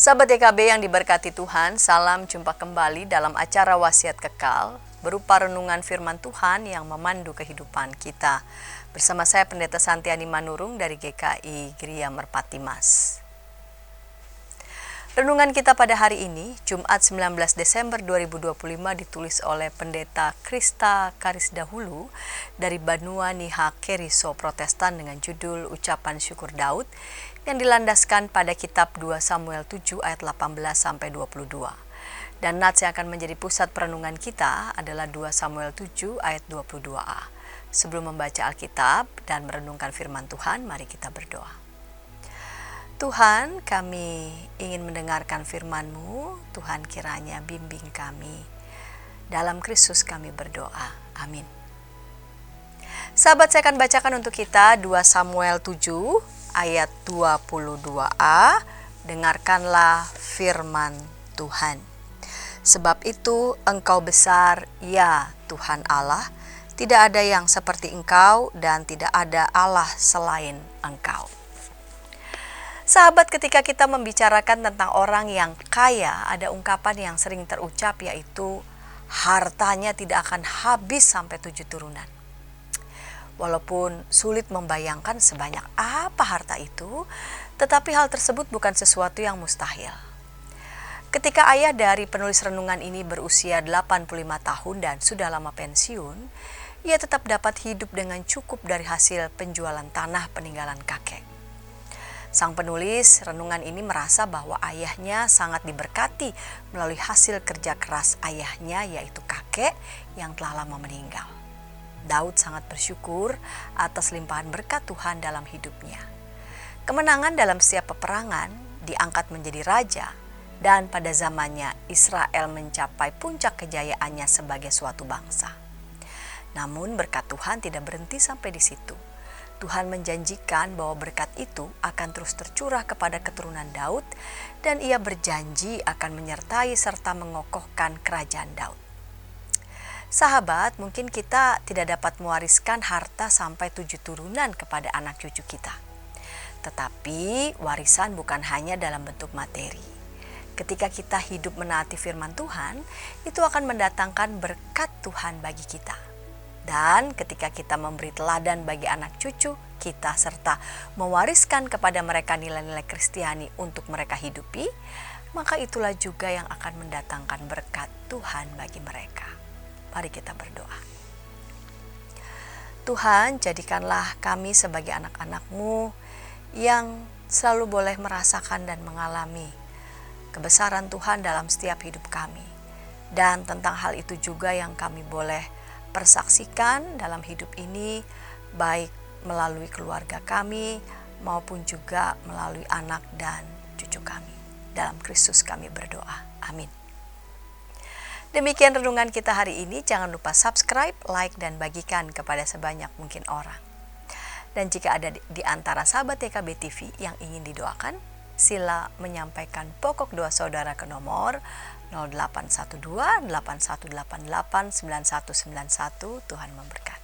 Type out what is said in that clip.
Sahabat YKB yang diberkati Tuhan, salam jumpa kembali dalam acara Wasiat Kekal berupa renungan firman Tuhan yang memandu kehidupan kita. Bersama saya Pendeta Santiani Manurung dari GKI Geria Merpati Mas. Renungan kita pada hari ini, Jumat 19 Desember 2025 ditulis oleh Pendeta Krista Karisdahulu dari Banua Niha Keriso Protestan dengan judul Ucapan Syukur Daud yang dilandaskan pada kitab 2 Samuel 7 ayat 18-22. Dan nats yang akan menjadi pusat perenungan kita adalah 2 Samuel 7 ayat 22a. Sebelum membaca Alkitab dan merenungkan firman Tuhan, mari kita berdoa. Tuhan, kami ingin mendengarkan firman-Mu. Tuhan, kiranya bimbing kami. Dalam Kristus kami berdoa. Amin. Sahabat, saya akan bacakan untuk kita 2 Samuel 7 ayat 22a. Dengarkanlah firman Tuhan. Sebab itu Engkau besar, ya Tuhan Allah, tidak ada yang seperti Engkau dan tidak ada Allah selain Engkau. Sahabat, ketika kita membicarakan tentang orang yang kaya, ada ungkapan yang sering terucap, yaitu hartanya tidak akan habis sampai 7 turunan. Walaupun sulit membayangkan sebanyak apa harta itu, tetapi hal tersebut bukan sesuatu yang mustahil. Ketika ayah dari penulis renungan ini berusia 85 tahun dan sudah lama pensiun, ia tetap dapat hidup dengan cukup dari hasil penjualan tanah peninggalan kakek. Sang penulis renungan ini merasa bahwa ayahnya sangat diberkati melalui hasil kerja keras ayahnya, yaitu kakek yang telah lama meninggal. Daud sangat bersyukur atas limpahan berkat Tuhan dalam hidupnya. Kemenangan dalam setiap peperangan, diangkat menjadi raja, dan pada zamannya Israel mencapai puncak kejayaannya sebagai suatu bangsa. Namun berkat Tuhan tidak berhenti sampai di situ. Tuhan menjanjikan bahwa berkat itu akan terus tercurah kepada keturunan Daud, dan ia berjanji akan menyertai serta mengokohkan kerajaan Daud. Sahabat, mungkin kita tidak dapat mewariskan harta sampai 7 turunan kepada anak cucu kita. Tetapi warisan bukan hanya dalam bentuk materi. Ketika kita hidup menaati firman Tuhan, itu akan mendatangkan berkat Tuhan bagi kita. Dan ketika kita memberi teladan bagi anak cucu kita serta mewariskan kepada mereka nilai-nilai Kristiani untuk mereka hidupi, maka itulah juga yang akan mendatangkan berkat Tuhan bagi mereka. Mari kita berdoa. Tuhan, jadikanlah kami sebagai anak-anak-Mu yang selalu boleh merasakan dan mengalami kebesaran Tuhan dalam setiap hidup kami. Dan tentang hal itu juga yang kami boleh persaksikan dalam hidup ini, baik melalui keluarga kami maupun juga melalui anak dan cucu kami. Dalam Kristus kami berdoa. Amin. Demikian renungan kita hari ini. Jangan lupa subscribe, like, dan bagikan kepada sebanyak mungkin orang. Dan jika ada di antara sahabat YKB TV yang ingin didoakan, sila menyampaikan pokok doa saudara ke nomor 0812 8188 9191. Tuhan memberkati.